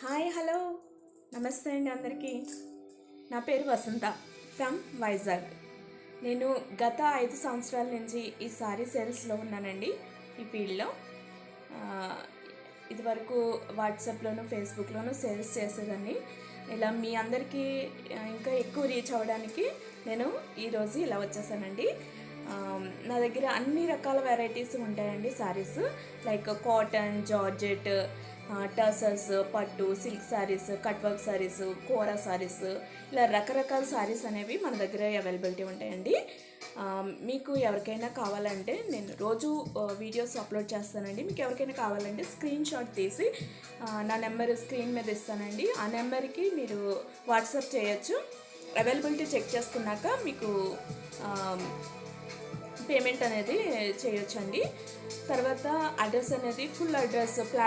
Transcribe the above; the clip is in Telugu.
హాయ్ హలో నమస్తే అండి అందరికీ. నా పేరు వసంత ఫ్రమ్ వైజాగ్. నేను గత 5 సంవత్సరాల నుంచి ఈ సారీ సేల్స్లో ఉన్నానండి, ఈ ఫీల్డ్లో. ఆ, ఇదివరకు వాట్సాప్లోను ఫేస్బుక్లోను సేల్స్ చేసేదాన్ని. ఇలా మీ అందరికీ ఇంకా ఎక్కువ రీచ్ అవ్వడానికి నేను ఈరోజు ఇలా వచ్చేసానండి. నా దగ్గర అన్ని రకాల వెరైటీస్ ఉంటాయండి saris, like cotton, georgette, tussars, పట్టు, silk saris, cut work saris, kora saris, ఇలా రకరకాల శారీస్ అనేవి మన దగ్గర అవైలబిలిటీ ఉంటాయండి. మీకు ఎవరికైనా కావాలంటే నేను రోజు వీడియోస్ అప్లోడ్ చేస్తానండి. మీకు ఎవరికైనా కావాలంటే స్క్రీన్ షాట్ తీసి నా నెంబర్ స్క్రీన్ మీద ఇస్తానండి. ఆ నెంబర్కి మీరు వాట్సాప్ చేయొచ్చు. అవైలబిలిటీ చెక్ చేసుకున్నాక మీకు పేమెంట్ అనేది చేయొచ్చండి. తర్వాత అడ్రస్ అనేది ఫుల్ అడ్రస్